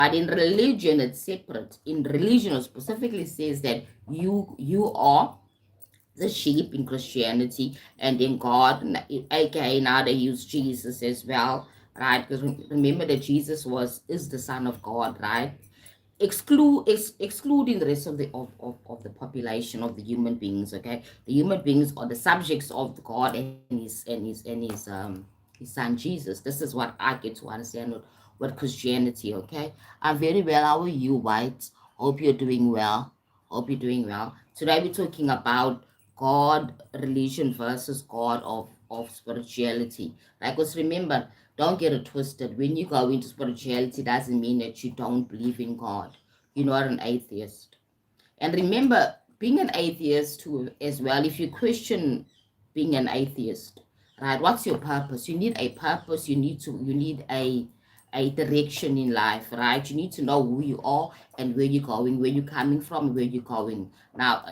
But in religion, it's separate. In religion, it specifically says that you are the sheep in Christianity, and in God, aka now they use Jesus as well, right? Because remember that Jesus is the Son of God, right? Excluding the rest of the population of the human beings. Okay, the human beings are the subjects of God and his son Jesus. This is what I get to understand with Christianity. Okay, I'm very well. How are you, White? Hope you're doing well. Hope you're doing well. Today we're talking about God religion versus God of spirituality. Like, let's remember, don't get it twisted. When you go into spirituality, doesn't mean that you don't believe in God. You're not an atheist. And remember, being an atheist too, as well, if you question being an atheist, right? What's your purpose? You need a purpose. You need a direction in life, right? You need to know who you are and where you're going, where you're coming from, where you're going. Now,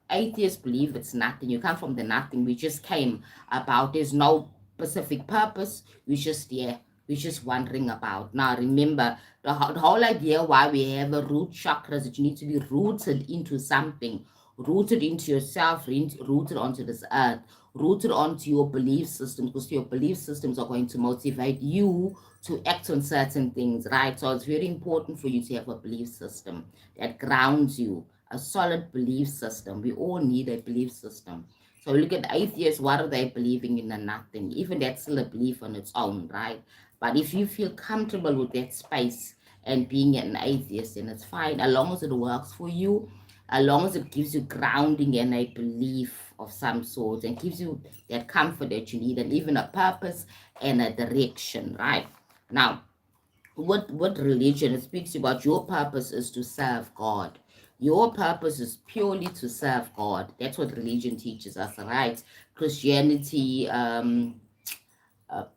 atheists believe it's nothing. You come from the nothing. We just came about. There's no specific purpose. We just there. We're just wondering about. Now, remember, the whole idea why we have a root chakra is that you need to be rooted into something, rooted into yourself, rooted onto this earth, rooted onto your belief systems, because your belief systems are going to motivate you to act on certain things, right? So it's very important for you to have a belief system that grounds you, a solid belief system. We all need a belief system. So look at atheists, what are they believing in? A nothing. Even that's still a belief on its own, right? But if you feel comfortable with that space and being an atheist, then it's fine, as long as it works for you, as long as it gives you grounding and a belief of some sort and gives you that comfort that you need and even a purpose and a direction, right? Now, what religion, it speaks about your purpose is to serve God. Your purpose is purely to serve God. That's what religion teaches us, right? Christianity,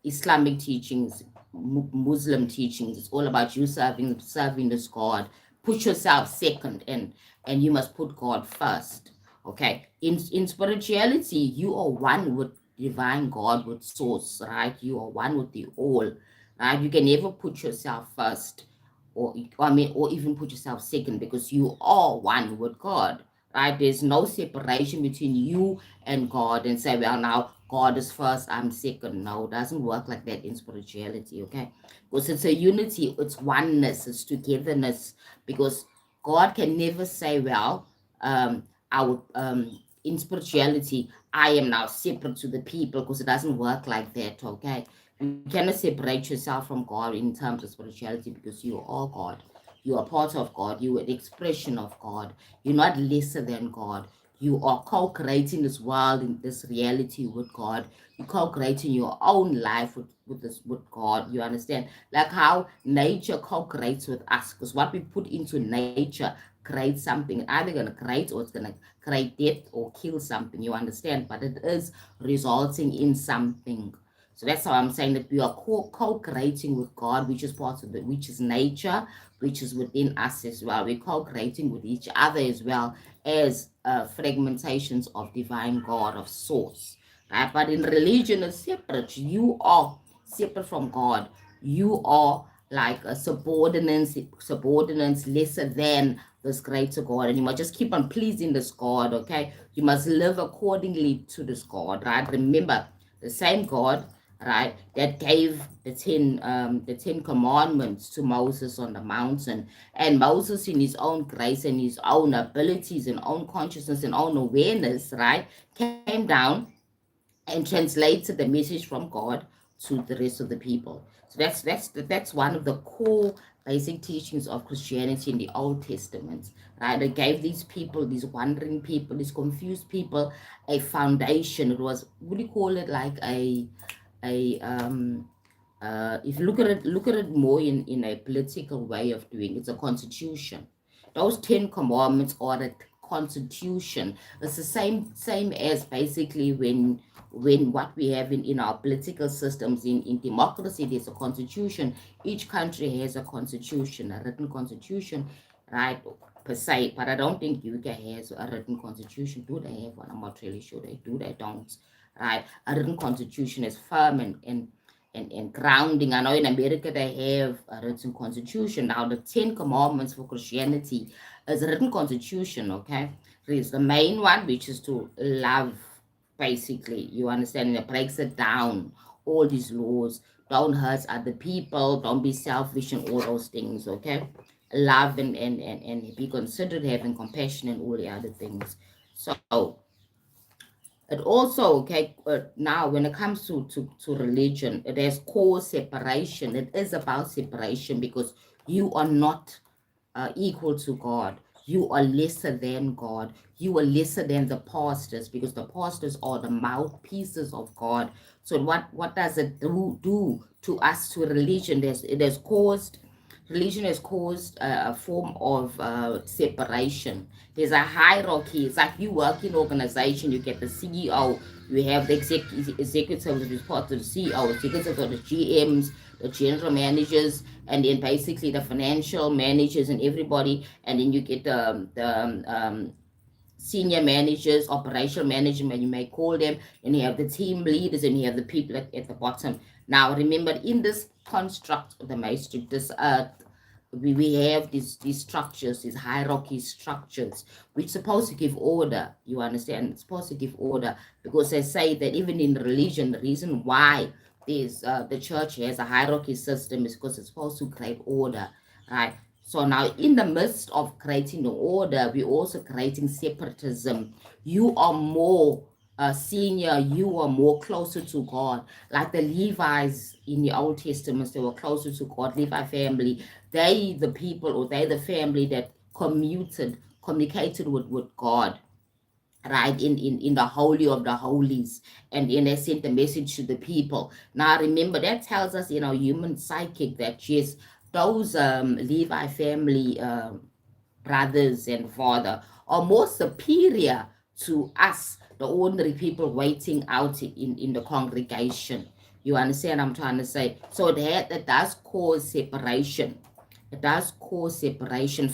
Islamic teachings, Muslim teachings. It's all about you serving this God. Put yourself second, and you must put God first. Okay. In spirituality, you are one with divine God, with source, right? You are one with the all, right? You can never put yourself first, or even put yourself second, because you are one with God, right? There's no separation between you and God and say, well, now God is first, I'm second. No, it doesn't work like that in spirituality, okay? Because it's a unity, it's oneness, it's togetherness. Because God can never say, well, in spirituality, I am now separate to the people, because it doesn't work like that, okay? You cannot separate yourself from God in terms of spirituality, because you are God. You are part of God. You are the expression of God. You're not lesser than God. You are co-creating this world and this reality with God. You're co-creating your own life with God. You understand? Like how nature co-creates with us. Because what we put into nature creates something. Either going to create, or it's going to create death or kill something. You understand? But it is resulting in something. So that's how I'm saying that we are co-creating with God, which is part of which is nature, which is within us as well. We're co-creating with each other as well as fragmentations of divine God, of source. Right? But in religion, it's separate. You are separate from God. You are like a subordinates lesser than this greater God. And you must just keep on pleasing this God, okay? You must live accordingly to this God, right? Remember, the same God, right, that gave the ten commandments to Moses on the mountain, and Moses, in his own grace and his own abilities and own consciousness and own awareness, right, came down and translated the message from God to the rest of the people. So that's one of the core basic teachings of Christianity in the Old Testament, right? It gave these people, these wandering people, these confused people, a foundation. It was, what do you call it, like a if you look at it more in a political way of doing, it's a constitution. Those 10 commandments are a constitution. It's the same as basically when what we have in our political systems in democracy, there's a constitution. Each country has a constitution, a written constitution, right, per se. But I don't think UK has a written constitution. Do they have one? I'm not really sure they do, they don't. Right? A written constitution is firm and grounding. I know in America they have a written constitution. Now the 10 commandments for Christianity is a written constitution, okay? There's the main one, which is to love, basically. You understand? It breaks it down, all these laws. Don't hurt other people, don't be selfish and all those things, okay? Love and be considerate, having compassion and all the other things. So it also, okay, now when it comes to religion, it has core separation. It is about separation because you are not equal to God. You are lesser than God. You are lesser than the pastors because the pastors are the mouthpieces of God. So what does it do to us, to religion? It has caused Religion has caused a form of separation. There's a hierarchy. It's like you work in an organization, you get the CEO, you have the executives, which is part of the CEO, executives are the GMs, the general managers, and then basically the financial managers and everybody, and then you get the senior managers, operational management, you may call them, and you have the team leaders, and you have the people at the bottom. Now, remember, in this construct of the matrix, this we have these structures, these hierarchy structures, which supposed to give order. You understand? It's supposed to give order because they say that even in religion, the reason why the church has a hierarchy system is because it's supposed to create order, right? So now, in the midst of creating the order, we're also creating separatism. You are more senior, you are more closer to God. Like the Levites in the Old Testament, they were closer to God. Levi family, they the people, or they the family that communicated with God, right, in the holy of the holies, and then they sent the message to the people. Now remember, that tells us in our human psychic that yes, those Levi family brothers and father are more superior to us, the ordinary people waiting out in the congregation. You understand what I'm trying to say? So that does cause separation. It does cause separation.